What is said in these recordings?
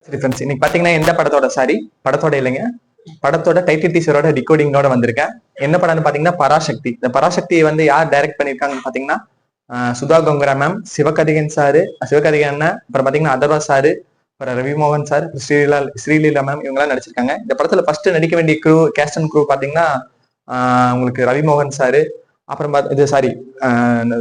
சரி ஃப்ரெண்ட்ஸ், இன்னைக்கு பாத்தீங்கன்னா எந்த படத்தோட இல்லைங்க, படத்தோட டைட்டில் டீசரோட டிகோடிங்கோட வந்திருக்கேன். என்ன படம்னு பாத்தீங்கன்னா பராசக்தி. இந்த பராசக்தியை வந்து யார் டைரக்ட் பண்ணிருக்காங்கன்னு பாத்தீங்கன்னா சுதா கோங்கரா மேம், சிவகார்த்திகேயன் சாரு, சிவகார்த்திகேயன் அண்ணன், அப்புறம் பாத்தீங்கன்னா அதர்வா சாரு, அப்புறம் ரவிமோகன் சார், ஸ்ரீலீலா மேம், இவங்கெல்லாம் நடிச்சிருக்காங்க. இந்த படத்துல ஃபர்ஸ்ட் நடிக்க வேண்டிய கேஸ்ட் அண்ட் க்ரூ பாத்தீங்கன்னா உங்களுக்கு ரவிமோகன் சாரு, அப்புறம் இது sorry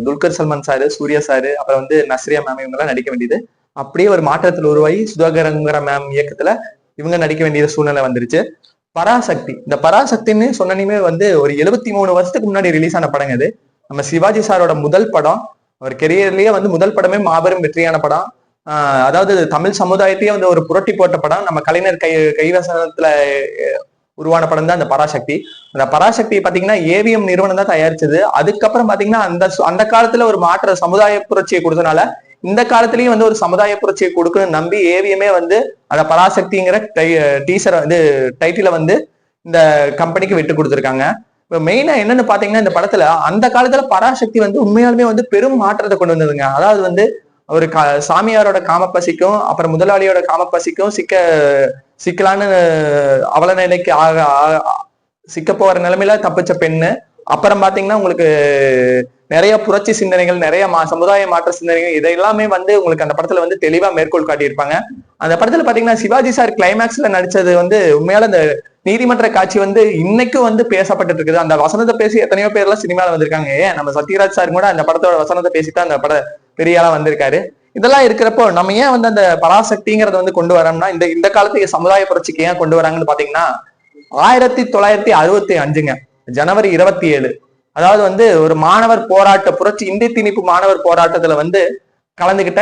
Dulquer Salmaan sir, Suriya sir, அப்புறம் வந்து நஸ்ரியா மேம், இவங்கெல்லாம் நடிக்க வேண்டியது. அப்படியே ஒரு மாற்றத்தில் உருவாகி சுதாகரங்கிற மேம் இயக்கத்துல இவங்க நடிக்க வேண்டிய சூழ்நிலை வந்துருச்சு. பராசக்தி, இந்த பராசக்தின்னு சொன்னனையுமே வந்து ஒரு 73 வருஷத்துக்கு முன்னாடி ரிலீஸ் ஆன படங்க அது. நம்ம சிவாஜி சாரோட முதல் படம், அவர் கெரியர்லயே வந்து முதல் படமே மாபெரும் வெற்றியான படம். அதாவது தமிழ் சமுதாயத்தையே வந்து ஒரு புரட்டி போட்ட படம். நம்ம கலைஞர் கைவசனத்துல உருவான படம் தான் அந்த பராசக்தி. அந்த பராசக்தி பாத்தீங்கன்னா ஏவிஎம் நிறுவனம் தான் தயாரிச்சது. அதுக்கப்புறம் பாத்தீங்கன்னா அந்த காலத்துல ஒரு மாற்ற சமுதாய புரட்சியை கொடுத்தனால இந்த காலத்திலயும் வந்து ஒரு சமுதாய புரட்சியை கொடுக்கணும்னு நம்பி ஏவிஎம்மே வந்து அந்த பராசக்திங்கிற டீசர் வந்து டைட்டில வந்து இந்த கம்பெனிக்கு விட்டு கொடுத்துருக்காங்க. இப்ப மெயினா என்னன்னு பாத்தீங்கன்னா இந்த படத்துல அந்த காலத்துல பராசக்தி வந்து உண்மையாலுமே வந்து பெரும் மாற்றத்தை கொண்டு வந்ததுங்க. அதாவது வந்து ஒரு சாமியாரோட காமப்பசிக்கும் அப்புறம் முதலாளியோட காமப்பசிக்கும் சிக்கலான அவல நிலைக்கு சிக்க போற நிலைமையில தப்பிச்ச பெண்ணு. அப்புறம் பாத்தீங்கன்னா உங்களுக்கு நிறைய புரட்சி சிந்தனைகள், நிறைய சமுதாய மாற்ற சிந்தனைகள், இதெல்லாமே வந்து உங்களுக்கு அந்த படத்துல வந்து தெளிவா மேற்கோள் காட்டியிருப்பாங்க. அந்த படத்துல பாத்தீங்கன்னா சிவாஜி சார் கிளைமேக்ஸ்ல நடிச்சது வந்து உண்மையால அந்த நீதிமன்ற காட்சி வந்து இன்னைக்கும் வந்து பேசப்பட்டு இருக்குது. அந்த வசனத்தை பேசி எத்தனையோ பேர்லாம் சினிமால வந்திருக்காங்க. ஏன் நம்ம சத்யராஜ் சார் கூட அந்த படத்தோட வசனத்தை பேசிட்டு அந்த பட பெரிய ஆளா வந்திருக்காரு. இதெல்லாம் இருக்கிறப்போ நம்ம ஏன் வந்து அந்த பராசக்திங்கிறத வந்து கொண்டு வரோம்னா இந்த காலத்துக்கு சமுதாய புரட்சிக்கு ஏன் கொண்டு வராங்கன்னு பாத்தீங்கன்னா 1965ங்க ஜனவரி 27, அதாவது வந்து ஒரு மாணவர் போராட்ட புரட்சி, இந்தி திணிப்பு மாணவர் போராட்டத்துல வந்து கலந்துகிட்ட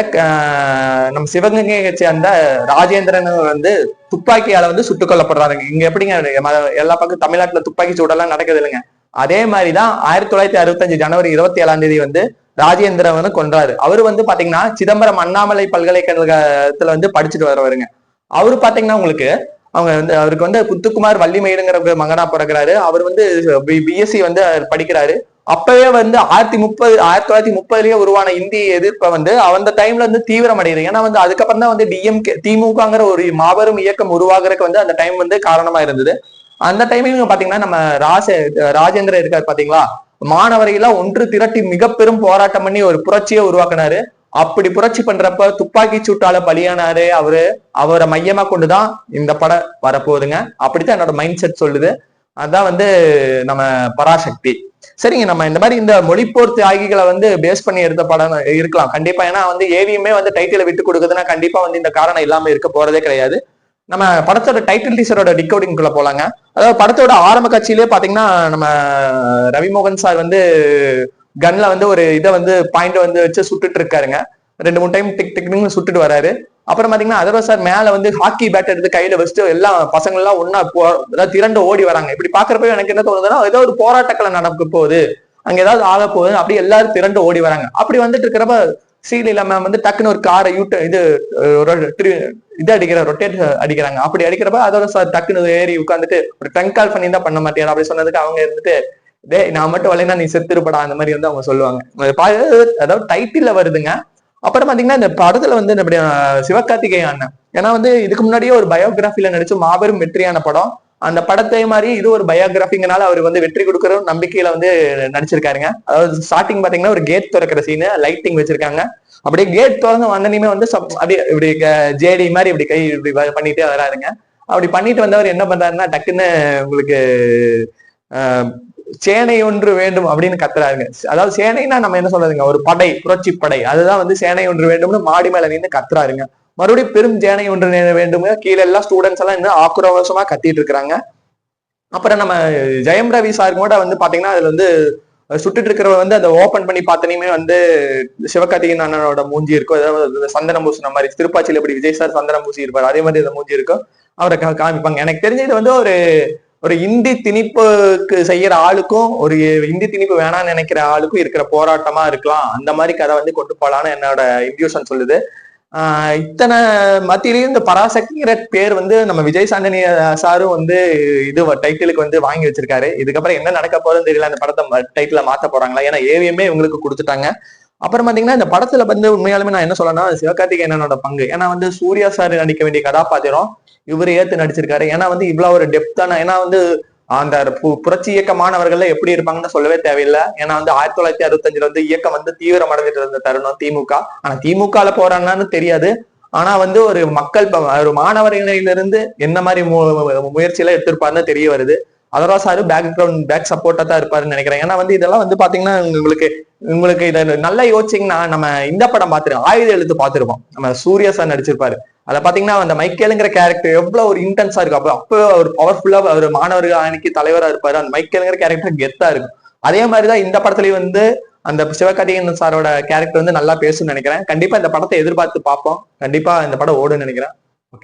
நம்ம சிவகங்கையை சேர்ந்த ராஜேந்திரன் வந்து துப்பாக்கியால வந்து சுட்டுக் கொல்லப்படுறாருங்க. இங்க எப்படிங்க எல்லா பக்கம் தமிழ்நாட்டுல துப்பாக்கி சூடெல்லாம் நடக்குது இல்லைங்க. அதே மாதிரிதான் 1965 ஜனவரி 27 வந்து ராஜேந்திரன் கொன்றாரு. அவரு வந்து பாத்தீங்கன்னா சிதம்பரம் அண்ணாமலை பல்கலைக்கழகத்துல வந்து படிச்சுட்டு வரவருங்க. அவரு பாத்தீங்கன்னா உங்களுக்கு அவருக்கு வந்து புத்துக்குமார் வள்ளிமயிலுங்கிற மகனா பிறகுறாரு. அவர் வந்து பிஎஸ்சி வந்து படிக்கிறாரு. அப்பவே வந்து 1930லயே உருவான இந்திய எதிர்ப்பை வந்து அந்த டைம்ல வந்து தீவிரம் அடையுது. ஏன்னா வந்து அதுக்கப்புறம் தான் வந்து டிஎம்கே திமுகங்கிற ஒரு மாபெரும் இயக்கம் உருவாகிறதுக்கு வந்து அந்த டைம் வந்து காரணமா இருந்தது. அந்த டைமிங் பாத்தீங்கன்னா நம்ம ராஜேந்திரன் இருக்காரு பாத்தீங்களா, மாணவரையெல்லாம் ஒன்று திரட்டி மிக பெரும் போராட்டம் பண்ணி ஒரு புரட்சியை உருவாக்குனாரு. அப்படி புரட்சி பண்றப்ப துப்பாக்கி சூட்டால பலியானாரு அவரை மையமா கொண்டுதான் இந்த படம் வரப்போகுதுங்க. அப்படித்தான் என்னோட மைண்ட் செட் சொல்லுது. அதான் வந்து நம்ம பராசக்தி. சரிங்க, நம்ம இந்த மாதிரி இந்த மொழிப்போர் தியாகிகளை வந்து பேஸ் பண்ணி எடுத்த படம் இருக்கலாம் கண்டிப்பா. ஏன்னா வந்து ஏவியுமே வந்து டைட்டில விட்டு கொடுக்குதுன்னா கண்டிப்பா வந்து இந்த காரணம் இல்லாம இருக்க போறதே கிடையாது. நம்ம படத்தோட டைட்டில் டீசரோட டிகோடிங்குள்ள போலாங்க. அதாவது படத்தோட ஆரம்ப காட்சியிலே பாத்தீங்கன்னா நம்ம ரவிமோகன் சார் வந்து கன்ல வந்து ஒரு இதை வந்து பாயிண்ட் வந்து வச்சு சுட்டுட்டு இருக்காருங்க. 2-3 டைம் டிக் டிக்னு சுட்டுட்டு வராரு. அப்புறம் பாத்தீங்கன்னா அதர்வா சார் மேல வந்து ஹாக்கி பேட் எடுத்து கையில வச்சுட்டு எல்லா பசங்க எல்லாம் ஒன்னா ஏதாவது திரண்டு ஓடி வராங்க. இப்படி பாக்குறப்ப எனக்கு என்ன தோணுதுன்னா ஏதோ ஒரு போராட்டக்களை நடக்க போகுது, அங்க ஏதாவது ஆக போகுது, அப்படி எல்லாரும் திரண்டு ஓடி வராங்க. அப்படி வந்துட்டு இருக்கிறப்ப ஸ்ரீலீலா மேம் வந்து டக்குன்னு ஒரு காரை இது ரொட்டேட் அடிக்கிறாங்க. அப்படி அடிக்கிறப்ப அதோட சார் டக்குன்னு ஏறி உட்காந்துட்டு ஒரு ட்ரங்க் கால் பண்ணி தான் பண்ண மாட்டேன் அப்படி சொன்னதுக்கு அவங்க இருந்துட்டு நான் மட்டும் வரலைன்னா நீ செத்துருப்படா அந்த மாதிரி வந்து அவங்க சொல்லுவாங்க. அதாவது டைட்டில்ல வருதுங்க. அப்புறம் பாத்தீங்கன்னா இந்த படத்துல வந்து சிவகார்த்திகேயன் அண்ணன், ஏன்னா வந்து இதுக்கு முன்னாடியே ஒரு பயோகிராஃபில நடிச்சு மாபெரும் வெற்றியான படம். அந்த படத்தை மாதிரி இது ஒரு பயோகிராஃபிங்கனால அவர் வந்து வெற்றி கொடுக்குற நம்பிக்கையில வந்து நடிச்சிருக்காருங்க. அதாவது ஸ்டார்டிங் பாத்தீங்கன்னா ஒரு கேட் திறக்கிற சீனு, லைட்டிங் வச்சிருக்காங்க. அப்படியே கேட் திறந்து வந்தனையுமே வந்து அப்படியே இப்படி ஜேடி மாதிரி இப்படி கை இப்படி பண்ணிட்டே வராருங்க. அப்படி பண்ணிட்டு வந்தவர் என்ன பண்றாருன்னா டக்குன்னு உங்களுக்கு சேனை ஒன்று வேண்டும் அப்படின்னு கத்துறாருங்க. அதாவது சேனைன்னா நம்ம என்ன சொல்றதுங்க, ஒரு படை, புரட்சி படை, அதுதான் வந்து சேனை ஒன்று வேண்டும்னு மாடி மேல நின்று கத்துறாருங்க. மறுபடியும் பெரும் சேனை ஒன்று வேண்டும், கீழே எல்லாம் ஸ்டூடெண்ட்ஸ் எல்லாம் இன்னும் ஆக்ரோஷமா கத்திட்டு இருக்கிறாங்க. அப்புறம் நம்ம ஜெயம் ரவி சார் கூட வந்து பாத்தீங்கன்னா அதுல வந்து சுட்டுட்டு இருக்கிறவங்க வந்து அதை ஓபன் பண்ணி பார்த்தனையுமே வந்து சிவகார்த்திகேயன் அண்ணனோட மூஞ்சி இருக்கும். அதாவது சந்தனம் பூசின மாதிரி, திருப்பாச்சியில எப்படி விஜய் சார் சந்தனம் பூசி இருப்பாரு அதே மாதிரி அந்த மூஞ்சி இருக்கும். அவரை காமிப்பாங்க. எனக்கு தெரிஞ்சது வந்து ஒரு இந்தி திணிப்புக்கு செய்யற ஆளுக்கும் ஒரு இந்தி திணிப்பு வேணாம்னு நினைக்கிற ஆளுக்கும் இருக்கிற போராட்டமா இருக்கலாம். அந்த மாதிரி கதை வந்து கொண்டு போலான்னு என்னோட இன்ட்யூஷன் சொல்லுது. இத்தனை மத்தியிலையும் இந்த பராசக்திங்கிற பேர் வந்து நம்ம விஜய் சாண்டனி சாரும் வந்து இது டைட்டிலுக்கு வந்து வாங்கி வச்சிருக்காரு. இதுக்கப்புறம் என்ன நடக்க போறதுன்னு தெரியல. அந்த படத்தை டைட்டில மாத்த போறாங்களா? ஏன்னா ஏவிஎம்மே இவங்களுக்கு கொடுத்துட்டாங்க. அப்புறம் பாத்தீங்கன்னா இந்த படத்துல வந்து உண்மையாலுமே நான் என்ன சொல்லணும்னா சிவகார்த்திகேயனோட பங்கு. ஏன்னா வந்து சூர்யா சார் நடிக்க வேண்டிய கதாபாத்திரம் இவரு ஏத்து நடிச்சிருக்காரு. ஏன்னா வந்து இவ்வளவு ஒரு டெப்தான, ஏன்னா வந்து அந்த புரட்சி இயக்க மாணவர்கள் எப்படி இருப்பாங்கன்னு சொல்லவே தேவையில்லை. ஏன்னா வந்து 1965 வந்து இயக்கம் வந்து தீவிரம் அடைஞ்சிட்டு இருந்த தருணம் திமுக. ஆனா திமுகல போறான்னு தெரியாது. ஆனா வந்து ஒரு மக்கள் ஒரு மாணவர்களிலிருந்து என்ன மாதிரி முயற்சியெல்லாம் எடுத்திருப்பாருன்னு தெரிய வருது. அதரா சாரு பேக் சப்போர்ட்டா தான் இருப்பாருன்னு நினைக்கிறேன். ஏன்னா வந்து இதெல்லாம் வந்து பாத்தீங்கன்னா உங்களுக்கு உங்களுக்கு இதை நல்லா யோசிச்சீங்கன்னா நம்ம இந்த படம் பார்த்துருக்கோம், ஆயுத எழுத்து பார்த்திருப்போம். நம்ம சூர்யா சார் நடிச்சிருப்பாரு. அதை பாத்தீங்கன்னா அந்த மைக்கேலுங்கிற கேரக்டர் எவ்வளவு ஒரு இன்டென்ஸா இருக்கும். அப்போ ஒரு பவர்ஃபுல்லா ஒரு மாணவர்கள் அன்னைக்கு தலைவரா இருப்பாரு. அந்த மைக்கேலுங்கிற கேரக்டர் கெத்தா இருக்கும். அதே மாதிரிதான் இந்த படத்துலயும் வந்து அந்த சிவகார்த்திகேயன் சாரோட கேரக்டர் வந்து நல்லா பேசும்னு நினைக்கிறேன். கண்டிப்பா இந்த படத்தை எதிர்பார்த்து பார்ப்போம். கண்டிப்பா இந்த படம் ஓடுன்னு நினைக்கிறேன்.